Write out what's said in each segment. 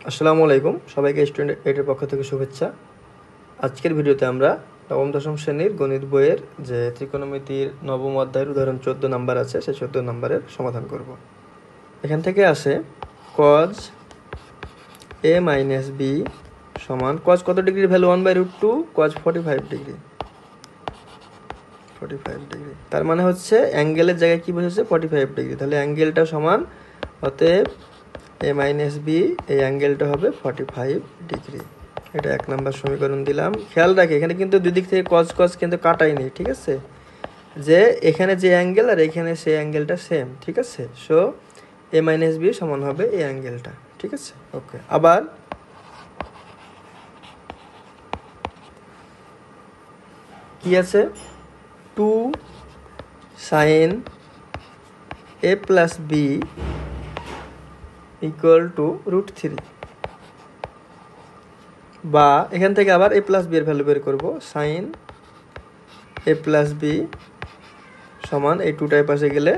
আসসালামু আলাইকুম, সবাইকে স্টুডেন্ট এইটের পক্ষ থেকে শুভেচ্ছা। আজকের ভিডিওতে আমরা নবম দশম শ্রেণীর গণিত বইয়ের যে ত্রিকোণমিতির নবম অধ্যায়ের উদাহরণ 14 নাম্বার আছে, সেই 14 নাম্বারের সমাধান করব। এখান থেকে আসে cos a মাইনাস বি সমান cos কত ডিগ্রির ভ্যালু 1/√2, cos 45 ডিগ্রি। 45 ডিগ্রি তার মানে হচ্ছে অ্যাঙ্গেলের জায়গায় কি বসেছে 45 ডিগ্রি, তাহলে অ্যাঙ্গেলটা সমান, অতএব a মাইনাস বি এই অ্যাঙ্গেলটা হবে 45 ডিগ্রি। এটা 1 নম্বর সমীকরণ দিলাম। খেয়াল রাখি এখানে কিন্তু দুই দিক থেকে cos cos কিন্তু কাটাই নেই, ঠিক আছে, যে এখানে যে অ্যাঙ্গেল আর এখানে সেই অ্যাঙ্গেলটা সেম, ঠিক আছে। সো a মাইনাস বি সমান হবে এই অ্যাঙ্গেলটা, ঠিক আছে। ওকে, আবার কি আছে, 2 sin a plus B equal to √3, বা এখান থেকে আবার a প্লাস বি এর ভ্যালু বের করবো, সাইন a প্লাস বি সমান এই টুটায় পাশে গেলে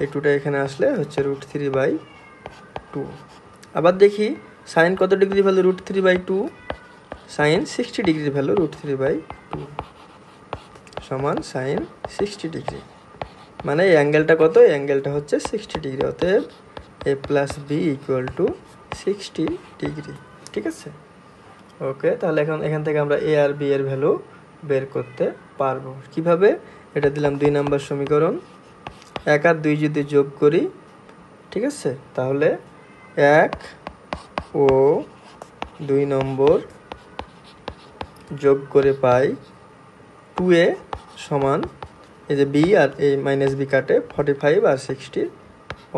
এই টুটা এখানে আসলে হচ্ছে √3/2। আবার দেখি সাইন কত ডিগ্রি ভ্যালু √3/2, সাইন 60 ডিগ্রির ভ্যালু √3/2 সমান সাইন 60 ডিগ্রি, মানে এই অ্যাঙ্গেলটা কত, এই অ্যাঙ্গেলটা হচ্ছে 60 ডিগ্রি। অতএব a plus B equal to 60 degree, ঠিক আছে। ওকে, তাহলে এখন এখান থেকে আমরা এ আর বি এর ভ্যালু বের করতে পারবো। কিভাবে, এটা দিলাম 2 নম্বর সমীকরণ, 1 আর 2 যদি যোগ করি, ঠিক আছে, তাহলে 1 ও 2 নম্বর যোগ করে পাই 2a সমান, এই যে বি আর এই মাইনাস বি কাটে 45 আর 60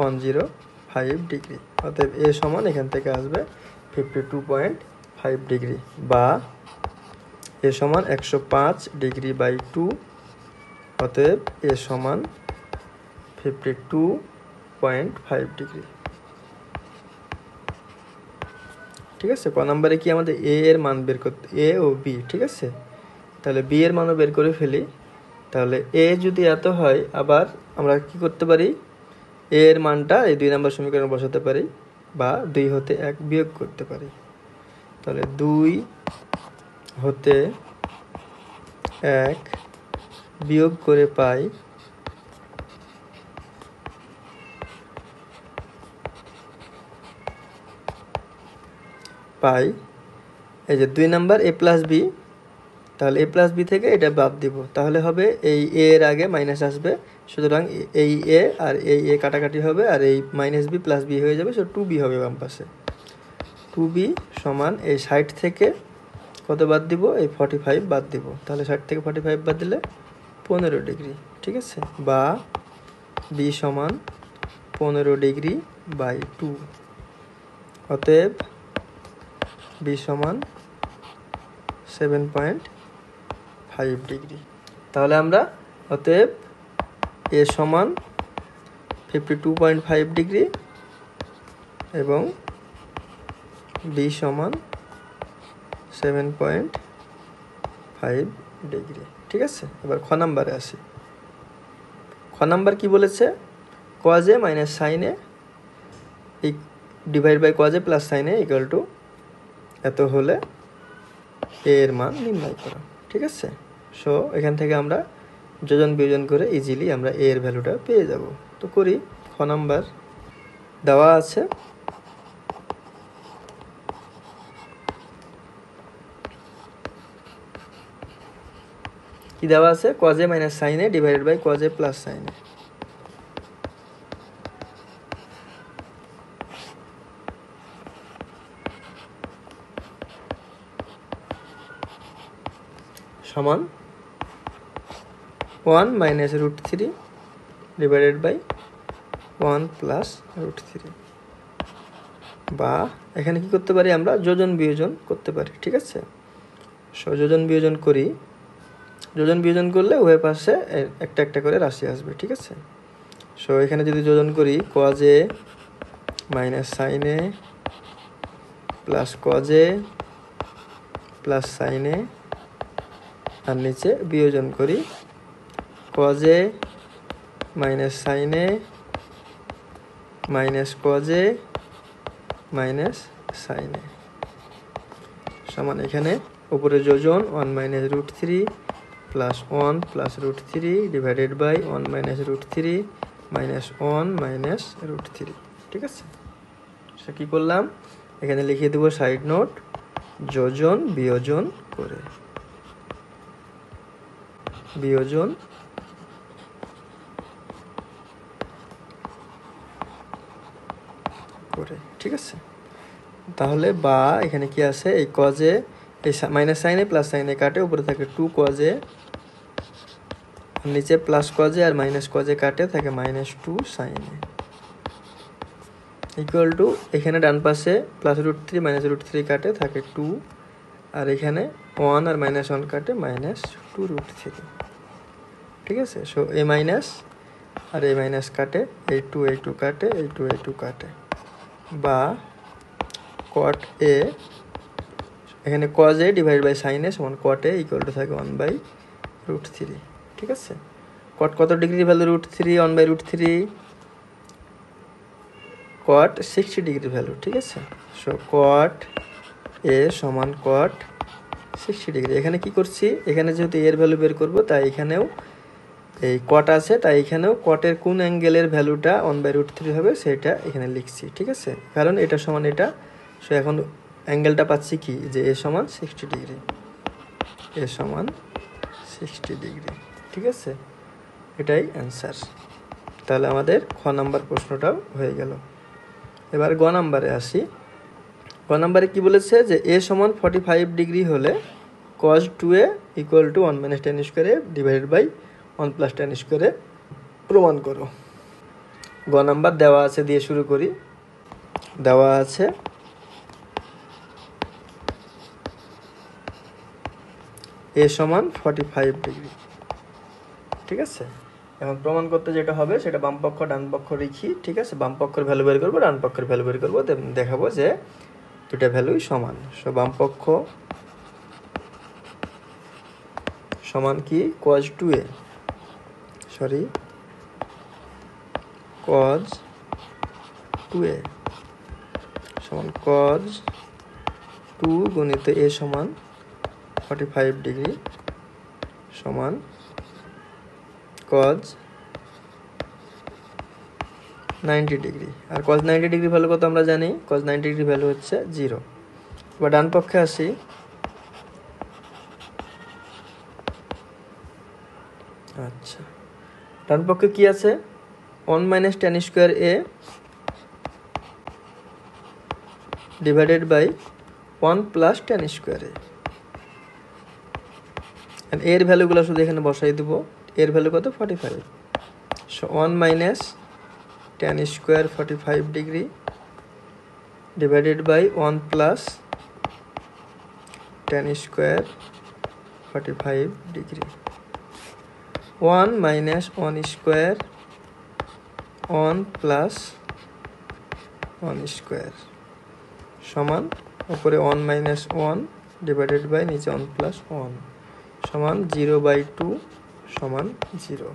105 ডিগ্রি। অতএব এ সমান এখান থেকে আসবে 52.5 ডিগ্রি, বা এ সমান 105 ডিগ্রি/2। অতএব এ সমান 52.5 ডিগ্রি, ঠিক আছে। ক নম্বরে কি আমাদের এ এর মান বের করতে, এ ও বি, ঠিক আছে। তাহলে বি এর মানও বের করে ফেলি। তাহলে এ যদি এত হয়, আবার আমরা কি করতে পারি, এ এর মানটা এই 2 নম্বর সমীকরণে বসাতে পারি, বা 2 হতে 1 বিয়োগ করতে পারি। তাহলে 2 হতে 1 বিয়োগ করে পাই এই যে 2 নাম্বার a প্লাস বি, তাহলে a প্লাস বি থেকে এটা বাদ দিব, তাহলে হবে এই a এর আগে মাইনাস আসবে, সুতরাং এই a আর এই a কাটাকাটি হবে, আর এই মাইনাস বি প্লাস বি হয়ে যাবে, সো 2b হবে বাম পাশে। 2b সমান এই 60 থেকে কত বাদ দিব, এই 45 বাদ দিব, তাহলে 60 থেকে 45 বাদ দিলে 15 ডিগ্রি, ঠিক আছে, বা b সমান 15 ডিগ্রি/2। অতএব b সমান 7.5 ডিগ্রি। তাহলে আমরা অতএব a সমান 52.5 ডিগ্রি এবং b সমান 7.5 ডিগ্রি, ঠিক আছে। এবার খ নাম্বারে আসি। খ নাম্বার কি বলেছে, cos a minus sine A divide by cos a plus sine A equal to এত হলে a এর মান নির্ণয় করা, ঠিক আছে। সো এখান থেকে আমরা যোজন বিয়োজন করে ইজিলি আমরা a এর ভ্যালুটা পেয়ে যাব। তো করি, খ নাম্বার দেওয়া আছে কি দেওয়া আছে, cos a minus sine A divided by cos a plus sine A সমান 1 মাইনাস √3 ডিভাইডেড বাই 1 প্লাস √3, বা এখানে কি করতে পারি, আমরা যোজন বিয়োজন করতে পারি, ঠিক আছে। সো যোজন বিয়োজন করি, যোজন বিয়োজন করলে উভয় পাশে একটা একটা করে রাশি আসবে, ঠিক আছে। সো এখানে যদি যোজন করি cos a minus sine A plus cos a plus sine A, আর নিচে বিয়োজন করি cos a minus sine A minus cos a minus sine A সমান এখানে উপরে যোজন 1 minus root three plus 1 plus root three divided by 1 minus root three minus 1 minus root three. ঠিক আছে, সে কী করলাম, এখানে লিখিয়ে দেবো সাইড নোট, যোজন বিয়োজন করে, বিয়োজন করে। ঠিক আছে, তাহলে বা এখানে কি আছে, এই কজে এই মাইনাস সাইনে প্লাস সাইনে কাটে, উপরে থাকে 2 কজে, নিচে প্লাস কজে আর মাইনাস কজে কাটে, থাকে -2 সাইনে ইকুয়াল টু, এখানে ডান পাশে plus root three minus root three কাটে, থাকে 2, আর এখানে 1 আর -1 কাটে, -2 রুট থ্রি। ঠিক আছে, সো এ মাইনাস আর এ মাইনাস কাটে, এই 2 কাটে, এই 2 কাটে, বা কট এ, এখানে cos A divide by sine A সমান কট এ ইকুয়াল টু থাকে 1/√3। ঠিক আছে, কট কত ডিগ্রি ভ্যালু, √3, 1/√3, কট 60 ডিগ্রি ভ্যালু। ঠিক আছে, সো কট এ সমান কট 60 ডিগ্রি। এখানে কি করছি, এখানে যেহেতু এর ভ্যালু বের করব, তাই এখানেও এই কট আছে, তাই এখানেও কটের কোন অ্যাঙ্গেলের ভ্যালুটা 1/√3 হবে সেটা এখানে লিখছি। ঠিক আছে, কারণ এটা সমান এটা, সো এখন অ্যাঙ্গেলটা পাচ্ছি কি, যে এ সমান 60 ডিগ্রি, এ সমান 60 ডিগ্রি। ঠিক আছে, এটাই অ্যান্সার। তাহলে আমাদের খ নাম্বার প্রশ্নটাও হয়ে গেল। এবার গ নাম্বারে আসি। গ নাম্বারে কি বলেছে, যে এ সমান 45 ডিগ্রি হলে cos 2a equal to 1 minus tan স্কোয়ারে ডিভাইডেড বাই 1 প্লাস tan স্কোয়ারে প্রমাণ করো। গ নাম্বার দেওয়া আছে, দিয়ে শুরু করি। দেওয়া আছে এ সমান 45 ডিগ্রি। ঠিক আছে, এখন প্রমাণ করতে যেটা হবে সেটা বাম পক্ষ ডান পক্ষ লিখি। ঠিক আছে, বাম পক্ষের ভ্যালু বের করবো, ডান পক্ষের ভ্যালু বের করবো, দেখাবো যে দুটা ভ্যালুই সমান। সো বাম পক্ষ সমান কি, cos 2a, sorry cos 2a সমান cos 2 গুণিত a সমান 45 ডিগ্রি সমান cos 90 ডিগ্রি। আর cos 90 ডিগ্রি ভ্যালু কত আমরা জানি, cos 90 ডিগ্রি ভ্যালু হচ্ছে 0। এবার ডান পক্ষে আসি। আচ্ছা, ডান পক্ষে কি আছে, 1 minus tan square a divided by 1 plus tan square a। এর ভ্যালুগুলো শুধু এখানে বসাই দেব। এর ভ্যালু কত, 45। So 1 minus tan square 45 degree divided by 1 plus tan square 45 degree. 1 minus 1 square 1 plus 1 square সমান উপরে 1 মাইনাস 1 ডিভাইডেড বাই নিচে 1 প্লাস 1 সমান 0/2 সমান 0।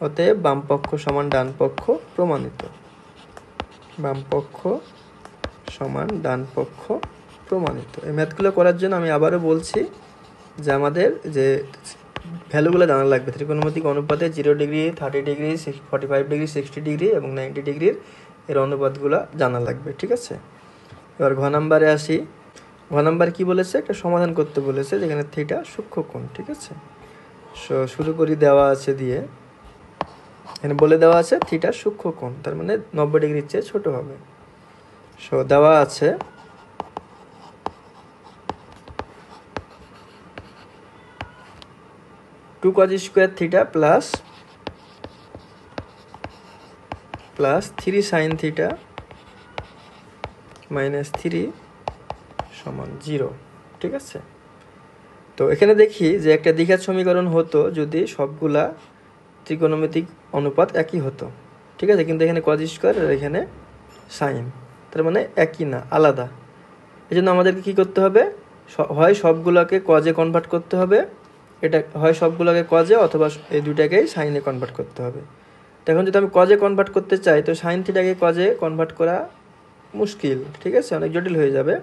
অতএব বাম পক্ষ সমান ডান পক্ষ প্রমাণিত। বাম পক্ষ সমান ডান পক্ষ প্রমাণিত। এই ম্যাথগুলো করার জন্য আমি আবারও বলছি যে আমাদের যে ভ্যালুগুলো জানা লাগবে, ত্রিকোণমিতিক অনুপাতে 0 ডিগ্রি, 30 ডিগ্রি, 45 ডিগ্রি, 60 ডিগ্রি এবং 90 ডিগ্রির এর অনুপাতগুলো জানা লাগবে। ঠিক আছে, এবার ঘ নাম্বারে আসি। ঘ নাম্বার কি বলেছে, একটা সমাধান করতে বলেছে যেখানে থিটা সূক্ষ্মকোণ। ঠিক আছে, শুরু করি। দেওয়া আছে দিয়ে, এখানে বলে দেওয়া আছে থিটা সূক্ষ্মকোণ, তার মানে 90 ডিগ্রির চেয়ে ছোট হবে। সো দেওয়া আছে 2 cos square theta plus 3 sin theta minus 3 সমান 0। ঠিক আছে, তো এখানে দেখি যে একটা দ্বিঘাত সমীকরণ হতো যদি সবগুলা ত্রিকোণমিতিক অনুপাত একই হতো। ঠিক আছে, কিন্তু এখানে cos স্কোয়ার আর এখানে সাইন, তার মানে একই না, আলাদা। এই জন্য আমাদেরকে কী করতে হবে, হয় সবগুলোকে কজে কনভার্ট করতে হবে, এটা হয় সবগুলোকে কজে, অথবা এই দুটাকেই সাইনে কনভার্ট করতে হবে। তো এখন যদি আমি কজে কনভার্ট করতে চাই, তো সাইন থিটাকে কজে কনভার্ট করা মুশকিল, ঠিক আছে, অনেক জটিল হয়ে যাবে।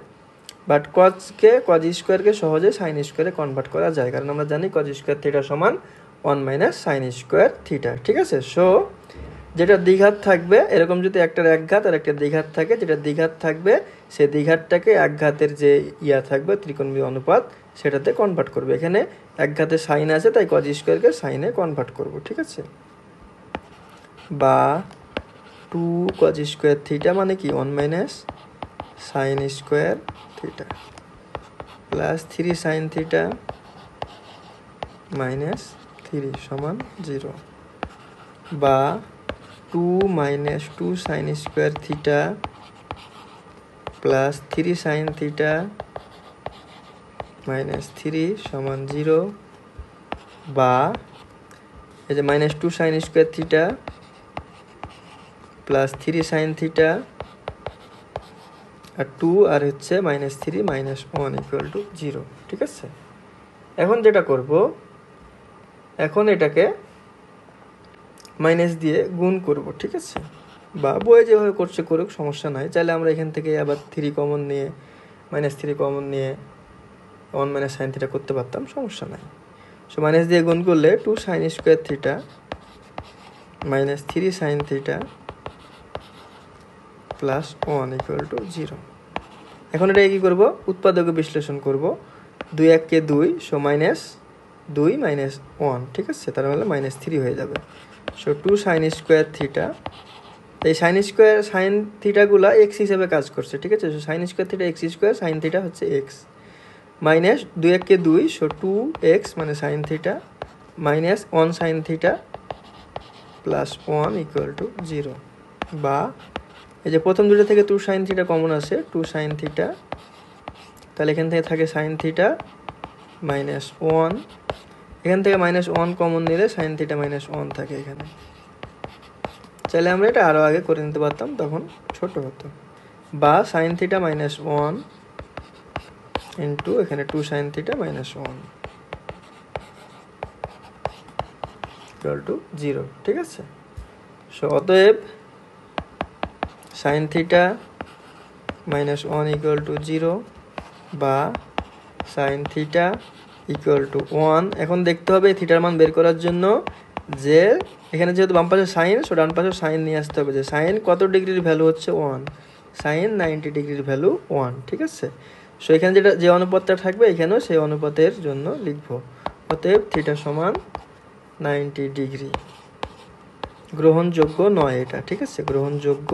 বাট কজ স্কোয়ারকে সহজে সাইন স্কোয়ারে কনভার্ট করা যায়, কারণ আমরা জানি কজ স্কোয়ার থিটা সমান 1 মাইনাস সাইন স্কোয়ার থিটা, ঠিক আছে। সো যেটা দ্বিঘাত থাকবে, এরকম যদি একটার একঘাত আর একটা দ্বিঘাত থাকে, যেটা দ্বিঘাত থাকবে সেই দ্বিঘাতটাকে একঘাতের যে থাকবে ত্রিকোণমিতি অনুপাত সেটাতে কনভার্ট করবে। এখানে একঘাতে সাইন আছে, তাই কজ স্কোয়ারকে সাইনে কনভার্ট করব, ঠিক আছে। বা 2 কজ স্কোয়ার থিটা মানে কি 1 minus sine square theta plus 3 sine theta minus 3 সমান 0, বা 2 minus 2 sine square theta plus 3 sine theta minus 3 সমান 0, বা এই যে minus 2 sine square theta plus 3 sine theta আর 2 আর হচ্ছে মাইনাস 3 মাইনাস 1 ইকুয়াল টু 0, ঠিক আছে। এখন যেটা করব, এখন এটাকে মাইনাস দিয়ে গুণ করব, ঠিক আছে, বা বইয়ে যেভাবে করছে করুক, সমস্যা নাই। চাইলে আমরা এখান থেকে আবার 3 কমন নিয়ে মাইনাস 3 কমন নিয়ে 1 মাইনাস সাইন থিটা করতে পারতাম, সমস্যা নাই। সো মাইনাস দিয়ে গুণ করলে 2 sine square theta minus 3 sine theta plus 1 equal to 0। এখন এটা কী করবো, উৎপাদকে বিশ্লেষণ করব। 2 1 কে 2, সো মাইনাস 2 মাইনাস 1, ঠিক আছে, তার মানে মাইনাস 3 হয়ে যাবে। সো 2 সাইন স্কোয়ার থিটা, এই সাইন থিটাগুলা এক্স হিসেবে কাজ করছে, ঠিক আছে। So sign square theta x square, sine theta হচ্ছে এক্স, মাইনাস 2 1 কে 2, সো 2x মানে sign theta minus 1 sine theta plus 1 equal to 0, বা এই যে প্রথম দুটো থেকে 2 সাইন থিটা কমন আছে, 2 সাইন থিটা, তাহলে এখান থেকে থাকে সাইন থিটা মাইনাস 1, এখান থেকে মাইনাস 1 কমন নিলে সাইন থিটা মাইনাস 1 থাকে এখানে। চাইলে আমরা এটা আরও আগে করে নিতে পারতাম, তখন ছোট হতো। বা সাইন থিটা মাইনাস 1 ইন্টু এখানে 2 sign theta minus 1 equal to 0, ঠিক আছে। সো অতএব sign theta minus 1 equal to 0, বা সাইন থিটা ইকুয়াল টু 1। এখন দেখতে হবে থিটার মান বের করার জন্য যে এখানে যেহেতু বাম পাশে সাইন, সো ডান পাশে সাইন নিয়ে আসতে হবে, যে সাইন কত ডিগ্রির ভ্যালু হচ্ছে 1, সাইন 90 ডিগ্রির ভ্যালু 1, ঠিক আছে। সো এখানে যে অনুপাতটা থাকবে এখানেও সেই অনুপাতের জন্য লিখব। অতএব থিটা সমান 90 ডিগ্রি, গ্রহণযোগ্য নয় এটা, ঠিক আছে, গ্রহণযোগ্য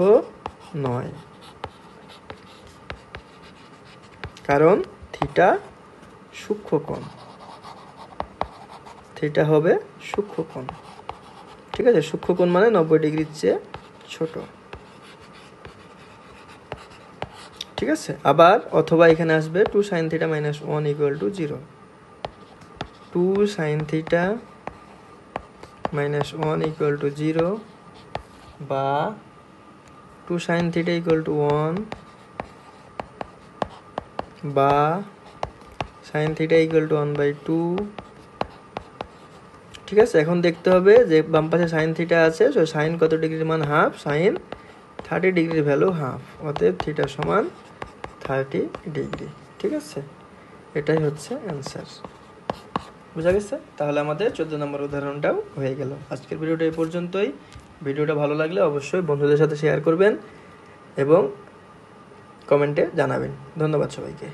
নয়, কারণ থিটা সূক্ষ্মকোণ, থিটা হবে সূক্ষ্মকোণ, ঠিক আছে। সূক্ষ্মকোণ মানে 90 ডিগ্রির চেয়ে ছোট, ঠিক আছে। আবার অথবা এখানে আসবে 2 sign theta minus 1 equal to 0, 2 sign theta minus 1 equal to 0, বা 2 সাইন থিটা ইকুয়াল টু 1, বা সাইন থিটা ইকুয়াল টু 1/2, ঠিক আছে। এখন দেখতে হবে যে বাম পাশে সাইন থিটা আছে, সো সাইন কত ডিগ্রির মান হাফ, সাইন 30 ডিগ্রির ভ্যালু হাফ, অতএব থিটা সমান 30 ডিগ্রি, ঠিক আছে। এটাই হচ্ছে অ্যান্সার, বুঝা গেছে। তাহলে আমাদের 14 নম্বর উদাহরণটাও হয়ে গেল। আজকের ভিডিওটা এই পর্যন্তই। ভিডিওটা ভালো লাগলে অবশ্যই বন্ধুদের সাথে শেয়ার করবেন এবং কমেন্টে জানাবেন। ধন্যবাদ সবাইকে।